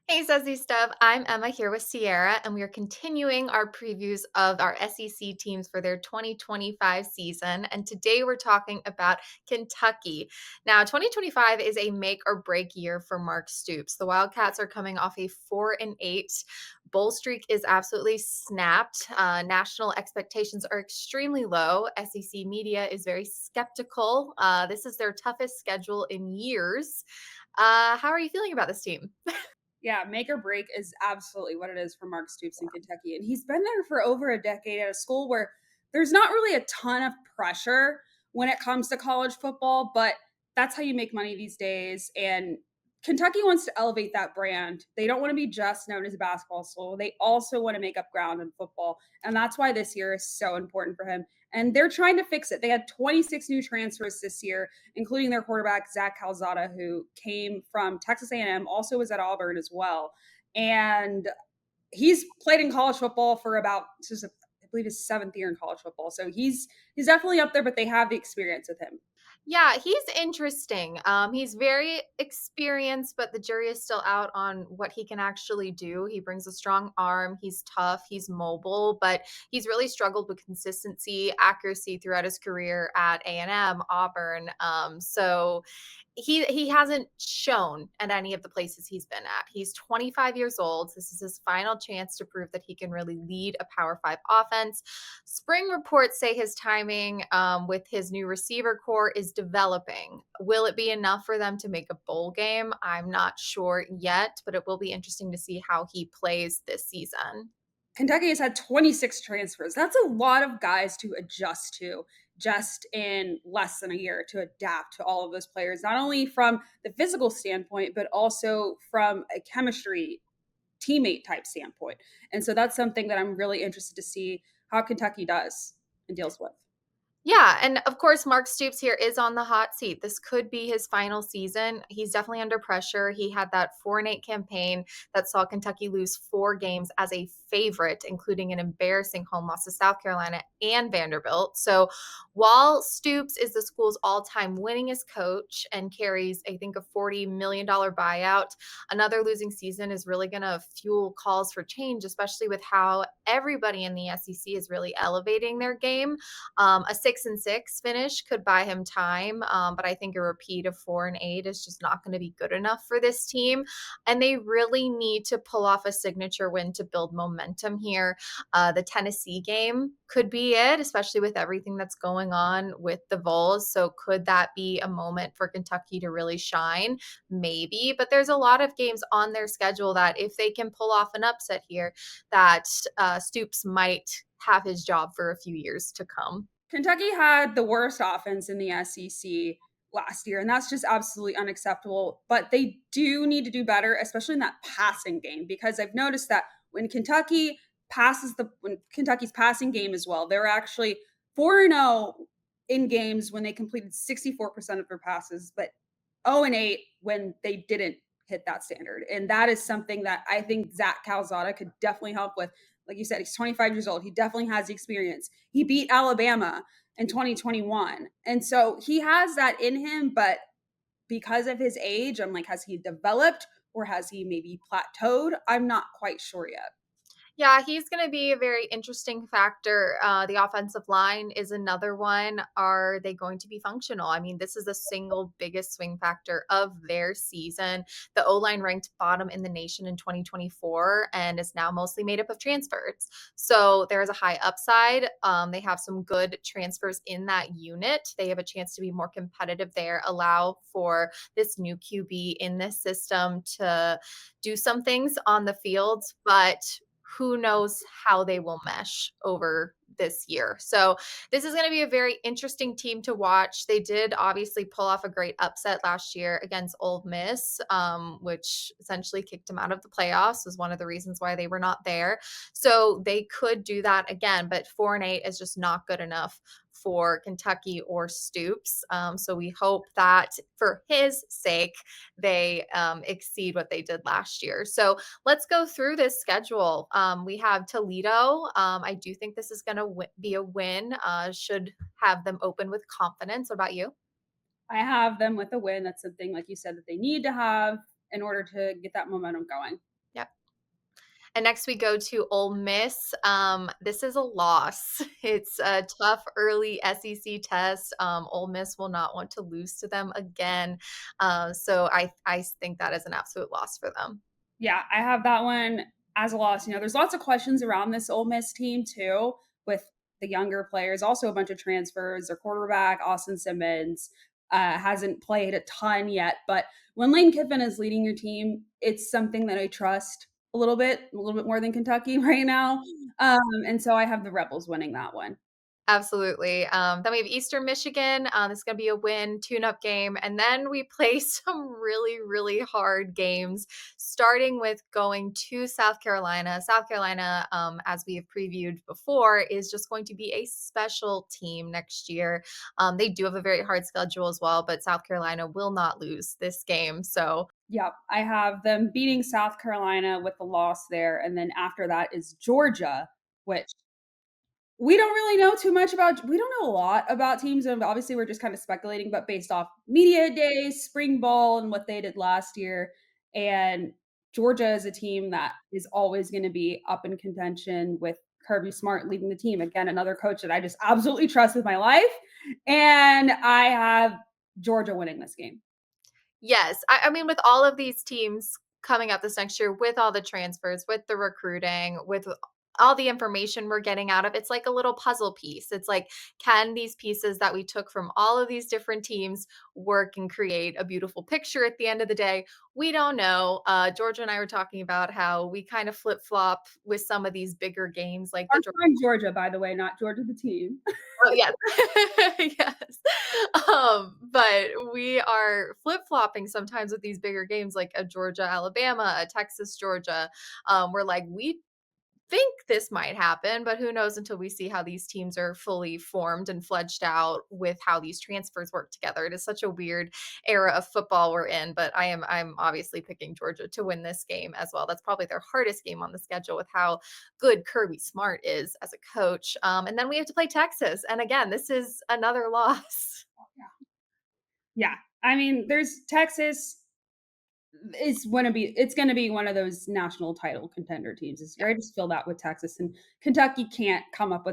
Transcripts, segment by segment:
Hey, Suzy Stuff. I'm Emma here with Sierra, and we are continuing our previews of our SEC teams for their 2025 season. And today we're talking about Kentucky. Now, 2025 is a make or break year for Mark Stoops. The Wildcats are coming off a 4-8 bowl streak is absolutely snapped. National expectations are extremely low. SEC media is very skeptical. This is their toughest schedule in years. How are you feeling about this team? Yeah, make or break is absolutely what it is for Mark Stoops in Kentucky. And he's been there for over a decade at a school where there's not really a ton of pressure when it comes to college football, but that's how you make money these days. And Kentucky wants to elevate that brand. They don't want to be just known as a basketball school. They also want to make up ground in football. And that's why this year is so important for him. And they're trying to fix it. They had 26 new transfers this year, including their quarterback Zach Calzada, who came from Texas A&M, also was at Auburn as well, and he's played in college football for about I believe his seventh year in college football. So he's definitely up there, but they have the experience with him. Yeah, he's interesting. He's very experienced, but the jury is still out on what he can actually do. He brings a strong arm. He's tough. He's mobile, but he's really struggled with consistency, accuracy throughout his career at A&M, Auburn. So he hasn't shown at any of the places he's been at. He's 25 years old. This is his final chance to prove that he can really lead a Power Five offense. Spring reports say his timing with his new receiver core is developing. Will it be enough for them to make a bowl game? I'm not sure yet, but it will be interesting to see how he plays this season. Kentucky has had 26 transfers. That's a lot of guys to adjust to just in less than a year to adapt to all of those players, not only from the physical standpoint, but also from a chemistry teammate type standpoint. And so that's something that I'm really interested to see how Kentucky does and deals with. Yeah, and of course, Mark Stoops here is on the hot seat. This could be his final season. He's definitely under pressure. He had that 4-8 campaign that saw Kentucky lose 4 games as a favorite, including an embarrassing home loss to South Carolina and Vanderbilt. So while Stoops is the school's all-time winningest coach and carries, I think, a $40 million buyout, another losing season is really going to fuel calls for change, especially with how everybody in the SEC is really elevating their game. A 6-6 finish could buy him time, but I think a repeat of 4-8 is just not going to be good enough for this team. And they really need to pull off a signature win to build momentum here. The Tennessee game could be it, especially with everything that's going on with the Vols. So could that be a moment for Kentucky to really shine? Maybe, but there's a lot of games on their schedule that if they can pull off an upset here, that Stoops might have his job for a few years to come. Kentucky had the worst offense in the SEC last year, and that's just absolutely unacceptable. But they do need to do better, especially in that passing game, because I've noticed that when Kentucky's passing game as well, they're actually 4-0 in games when they completed 64% of their passes, but 0-8 when they didn't hit that standard. And that is something that I think Zach Calzada could definitely help with. Like you said, he's 25 years old. He definitely has the experience. He beat Alabama in 2021. And so he has that in him, but because of his age, I'm like, has he developed or has he maybe plateaued? I'm not quite sure yet. Yeah, he's going to be a very interesting factor. The offensive line is another one. Are they going to be functional? I mean, this is the single biggest swing factor of their season. The O line ranked bottom in the nation in 2024 and is now mostly made up of transfers. So there is a high upside. They have some good transfers in that unit. They have a chance to be more competitive there, allow for this new QB in this system to do some things on the field, but who knows how they will mesh over this year. So this is going to be a very interesting team to watch. They did obviously pull off a great upset last year against Ole Miss, which essentially kicked them out of the playoffs. Was one of the reasons why they were not there. So they could do that again, but 4-8 is just not good enough for Kentucky or Stoops. So we hope that for his sake, they exceed what they did last year. So let's go through this schedule. We have Toledo. I do think this is going to be a win. Should have them open with confidence. What about you? I have them with a win. That's something, like you said, that they need to have in order to get that momentum going. Yep. And next we go to Ole Miss. This is a loss. It's a tough early SEC test. Ole Miss will not want to lose to them again. So I think that is an absolute loss for them. Yeah, I have that one as a loss. There's lots of questions around this Ole Miss team too, with the younger players. Also, a bunch of transfers. Their quarterback Austin Simmons hasn't played a ton yet, but when Lane Kiffin is leading your team, it's something that I trust a little bit more than Kentucky right now. And so I have the Rebels winning that one. Absolutely. Then we have Eastern Michigan. This is going to be a win, tune-up game, and then we play some really, really hard games. Starting with going to South Carolina. South Carolina, as we have previewed before, is just going to be a special team next year. They do have a very hard schedule as well, but South Carolina will not lose this game. So Yep, I have them beating South Carolina with the loss there, and then after that is Georgia, which we don't really know too much about. We don't know a lot about teams, and obviously we're just kind of speculating, but based off media days, spring ball, and what they did last year, and Georgia is a team that is always going to be up in contention with Kirby Smart leading the team. Again, another coach that I just absolutely trust with my life, and I have Georgia winning this game. yes, I mean, with all of these teams coming up this next year, with all the transfers, with the recruiting, with all the information we're getting out of it's like a little puzzle piece. It's like, can these pieces that we took from all of these different teams work and create a beautiful picture at the end of the day? We don't know. Georgia and I were talking about how we kind of flip flop with some of these bigger games, like the I'm Georgia, by the way, not Georgia the team. Oh, yes. Yes. But we are flip-flopping sometimes with these bigger games like a Georgia, Alabama, a Texas, Georgia. We're like, we think this might happen, but who knows until we see how these teams are fully formed and fledged out with how these transfers work together. It is such a weird era of football we're in, but I'm obviously picking Georgia to win this game as well. That's probably their hardest game on the schedule with how good Kirby Smart is as a coach. And then we have to play Texas. And again, this is another loss. Yeah. I mean, there's Texas it's gonna be one of those national title contender teams. Yeah. I just feel that with Texas and Kentucky can't come up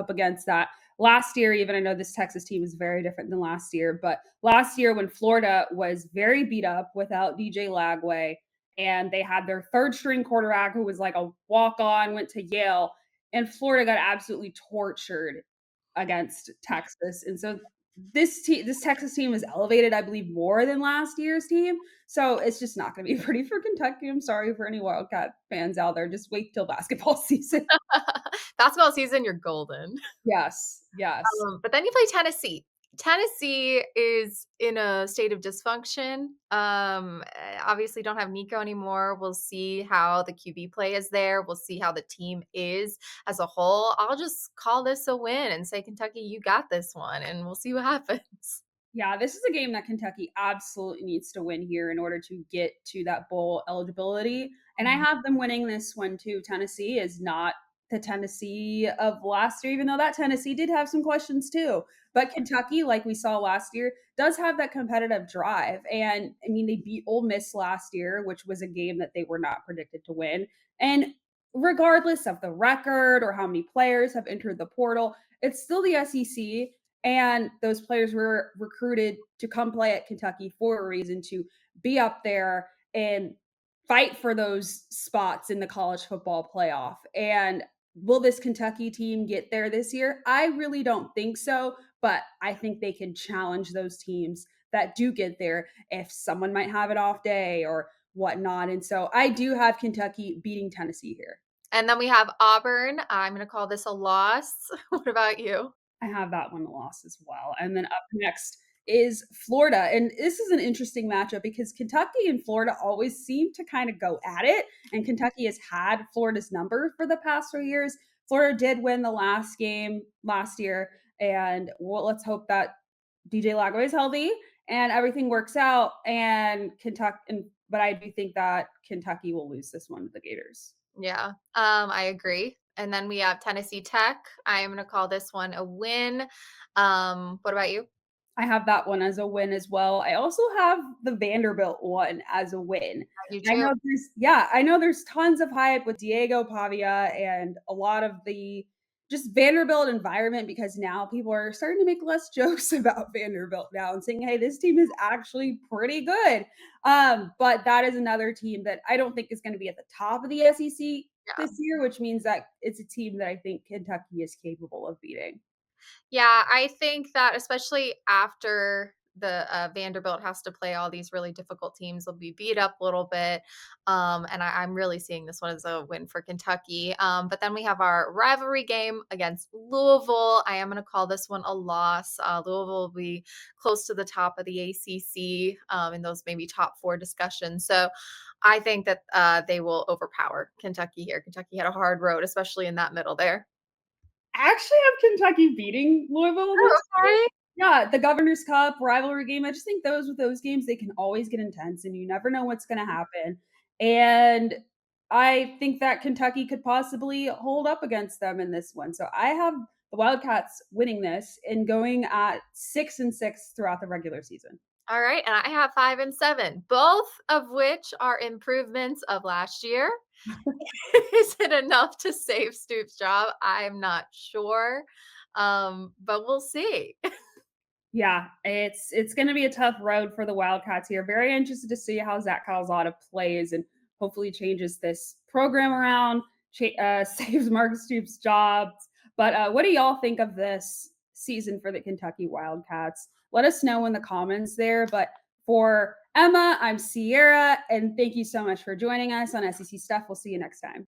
against that. Last year, even I know this Texas team is very different than last year, but last year when Florida was very beat up without DJ Lagway, and they had their third string quarterback who was like a walk on, went to Yale, and Florida got absolutely tortured against Texas. And so this Texas team is elevated, I believe, more than last year's team. So it's just not going to be pretty for Kentucky. I'm sorry for any Wildcat fans out there. Just wait till basketball season. Basketball season, you're golden. Yes, yes. But then you play Tennessee. Tennessee is in a state of dysfunction. Obviously don't have Nico anymore. We'll see how the QB play is there. We'll see how the team is as a whole. I'll just call this a win and say, Kentucky, you got this one, and we'll see what happens. Yeah, this is a game that Kentucky absolutely needs to win here in order to get to that bowl eligibility. And I Mhm. have them winning this one too. Tennessee is not the Tennessee of last year, even though that Tennessee did have some questions too. But Kentucky, like we saw last year, does have that competitive drive. And I mean, they beat Ole Miss last year, which was a game that they were not predicted to win. And regardless of the record or how many players have entered the portal, it's still the SEC and those players were recruited to come play at Kentucky for a reason to be up there and fight for those spots in the college football playoff. And will this Kentucky team get there this year? I really don't think so, but I think they can challenge those teams that do get there if someone might have an off day or whatnot. And so I do have Kentucky beating Tennessee here. And then we have Auburn. I'm going to call this a loss. What about you? I have that one loss as well. And then up next is Florida. And this is an interesting matchup because Kentucky and Florida always seem to kind of go at it. And Kentucky has had Florida's number for the past 3 years. Florida did win the last game last year. And let's hope that DJ Lagway is healthy and everything works out. And but I do think that Kentucky will lose this one to the Gators. Yeah, I agree. And then we have Tennessee Tech. I am going to call this one a win. What about you? I have that one as a win as well. I also have the Vanderbilt one as a win. You I too. know there's yeah, I know there's tons of hype with Diego Pavia and a lot of the just Vanderbilt environment because now people are starting to make less jokes about Vanderbilt now and saying, "Hey, this team is actually pretty good." But that is another team that I don't think is going to be at the top of the SEC Yeah. this year, which means that it's a team that I think Kentucky is capable of beating. Yeah, I think that especially after the Vanderbilt has to play all these really difficult teams, they'll be beat up a little bit. And I'm really seeing this one as a win for Kentucky. But then we have our rivalry game against Louisville. I am going to call this one a loss. Louisville will be close to the top of the ACC in those maybe top four discussions. So I think that they will overpower Kentucky here. Kentucky had a hard road, especially in that middle there. I actually have Kentucky beating Louisville Oh, this year. okay. Yeah, the Governor's Cup rivalry game. I just think those games they can always get intense, and you never know what's going to happen. And I think that Kentucky could possibly hold up against them in this one. So I have the Wildcats winning this and going at 6-6 throughout the regular season. All right, and I have 5 and 7, both of which are improvements of last year. Is it enough to save Stoops' job? I'm not sure, but we'll see. Yeah, it's gonna be a tough road for the Wildcats here. Very interested to see how Zach Calzada plays and hopefully changes this program around, saves Mark Stoops' jobs. But what do y'all think of this season for the Kentucky Wildcats? Let us know in the comments there. But for Emma, I'm Sierra, and thank you so much for joining us on SEC Stuff. We'll see you next time.